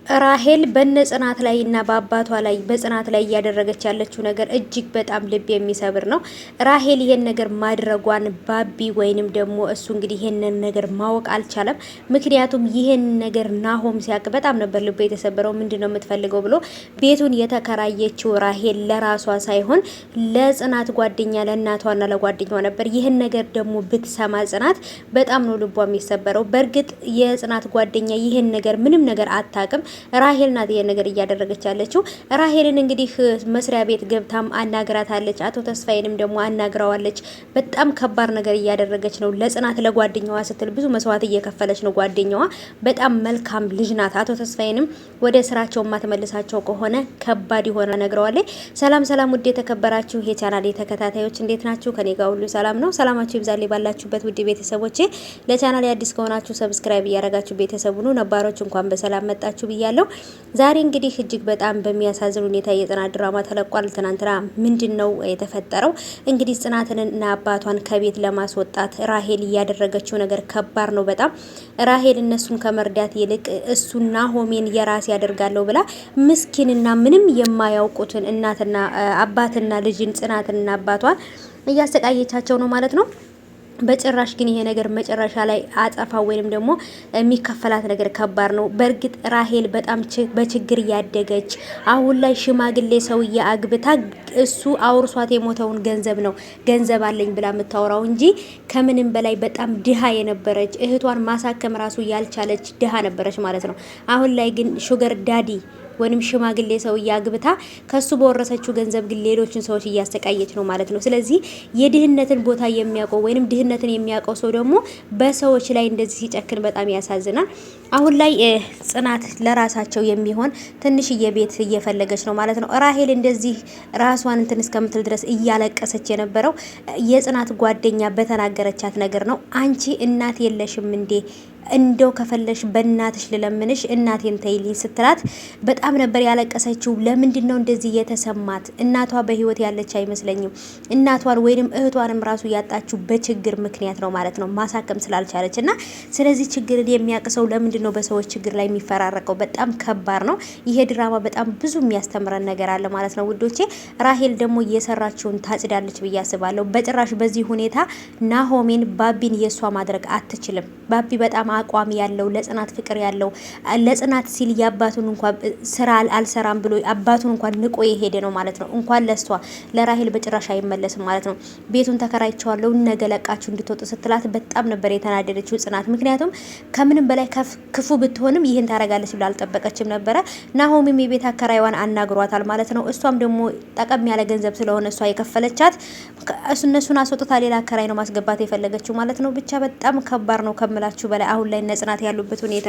ራሄል በነጽናት ላይ እና በአባቷ ላይ በጽናት ላይ እያደረገች ያለችው ነገር እጅግ በጣም ልብ የሚሰብር ነው። ራሄል ይሄን ነገር ማድረጓን ባቢ ወይንም ደግሞ እሱ እንግዲህ ይሄንን ነገር ማወቅ አልቻለም። ምክንያቱም ይሄን ነገር ናሆም ሲያቅ በጣም ነበር ልብ የተሰበረው። ምንድነው የምትፈልገው ብሎ ቤቱን የተከራየችው ራሄል ለራሷ ሳይሆን ለጽናት ጓደኛ ለእናቷና ለጓደኛዋ ነበር። ይሄን ነገር ደግሞ ብትሰማ ጽናት በጣም ነው ልቧ የሚሰበረው። በእርግጥ የጽናት ጓደኛ ይሄን ነገር ምንም ነገር አታውቅም። ራሄል ናት ይሄን ነገር እያደረገች ያለችው። ራሄልን እንግዲህ መስሪያ ቤት ገብታም አናግራታለች። አቶ ተስፋዬንም ደግሞ አናግራዋለች። በጣም ከባድ ነገር እያደረገች ነው። ለጽናት ለጓደኛዋ ስትል ብዙ መስዋዕት እየከፈለች ነው። ጓደኛዋ በጣም መልካም ልጅ ናት። አቶ ተስፋዬንም ወደ ስራቸው ማተመልሳቸው ከሆነ ከባድ ይሆነ ነግረዋለች። ሰላም ሰላም፣ ውድ የተከበራችሁ የቻናሌ ተከታታዮች እንዴት ናችሁ? ከኔ ጋር ሁሉ ሰላም ነው። ሰላማችሁ ይብዛልኝ ባላችሁበት ውድ ቤተሰቦቼ። ለቻናሌ አዲስ ከሆናችሁ ሰብስክራይብ እያደረጋችሁ ቤተሰቡ ነው። ነባሮች እንኳን በሰላም መጣችሁ ብያለሁ። ዛሬ እንግዲህ እጅግ በጣም በሚያሳዝን ሁኔታ የጽናት ድራማ ተለቋል። ትናንትና ምንድነው የተፈጠረው? እንግዲህ ጽናትንና አባቷን ከቤት ለማስወጣት ራሄል እያደረገችው ነገር ከባድ ነው በጣም። ራሄል እነሱን ከመርዳት ይልቅ እሱና ሆሜን የራስ ያደርጋለሁ ብላ ምስኪንና ምንም የማያውቁትን እናትና አባትና ልጅን ጽናትንና አባቷን እያሰቃየቻቸው ነው ማለት ነው። በጭራሽ ግን ይሄ ነገር መጨረሻ ላይ አጸፋ ወይንም ደግሞ የሚከፈላት ነገር ከባድ ነው። በእርግጥ ራሄል በጣም በችግር ያደገች አሁን ላይ ሽማግሌ ሰውዬ አግብታ እሱ አውርሷት የሞተውን ገንዘብ ነው ገንዘብ አለኝ ብላ የምታወራው እንጂ ከምንም በላይ በጣም ድሃ የነበረች እህቷን ማሳከም ራሱ ያልቻለች ድሃ ነበረች ማለት ነው። አሁን ላይ ግን ሹገር ዳዲ ወይንም ሽማግሌ ሰው እያግብታ ከሱ በወረሰችው ገንዘብ ግን ሌሎችን ሰዎች እያሰቃየች ነው ማለት ነው። ስለዚህ የድህነትን ቦታ የሚያውቀው ወይንም ድህነትን የሚያውቀው ሰው ደግሞ በሰዎች ላይ እንደዚህ ሲጨክን በጣም ያሳዝናል። አሁን ላይ ጽናት ለራሳቸው የሚሆን ትንሽዬ ቤት እየፈለገች ነው ማለት ነው። ራሄል እንደዚህ ራሷን እንትን እስከምትል ድረስ እያለቀሰች የነበረው የጽናት ጓደኛ በተናገረቻት ነገር ነው። አንቺ እናት የለሽም እንዴ? እንደው ከፈለሽ በእናትሽ ልለምንሽ እናቴን ተይልኝ ስትላት በጣም ነበር ያለቀሰችው። ለምንድን ነው እንደዚህ የተሰማት? እናቷ በህይወት ያለች አይመስለኝም። እናቷን ወይንም እህቷንም ራሱ ያጣችው በችግር ምክንያት ነው ማለት ነው፣ ማሳከም ስላልቻለች እና ስለዚህ ችግርን የሚያቅሰው ለምንድን ነው በሰዎች ችግር ላይ የሚፈራረቀው? በጣም ከባድ ነው ይሄ ድራማ። በጣም ብዙ የሚያስተምረን ነገር አለ ማለት ነው ውዶቼ። ራሄል ደግሞ እየሰራችውን ታጽዳለች ብዬ አስባለሁ። በጭራሽ በዚህ ሁኔታ ናሆሜን ባቢን የሷ ማድረግ አትችልም። ባቢ በጣም አቋም ያለው ለጽናት ፍቅር ያለው ለጽናት ሲል ያባቱን እንኳን ስራ አልሰራም ብሎ አባቱን እንኳን ንቆ የሄደ ነው ማለት ነው። እንኳን ለሷ ለራሄል በጭራሽ አይመለስም ማለት ነው። ቤቱን ተከራይቻለሁ ነገ ለቃችሁ እንድትወጡ ስትላት በጣም ነበር የተናደደችው ጽናት። ምክንያቱም ከምንም በላይ ክፉ ብትሆንም ይህን ታረጋለች ብላ አልጠበቀችም ነበረ። ናሆምም የቤት አከራይዋን አናግሯታል ማለት ነው። እሷም ደግሞ ጠቀም ያለ ገንዘብ ስለሆነ እሷ የከፈለቻት እነሱን አስወጥታ ሌላ አከራይ ነው ማስገባት የፈለገችው ማለት ነው። ብቻ በጣም ከባድ ነው ከምላችሁ በላይ አሁን ላይ ነጽናት ያሉበት ሁኔታ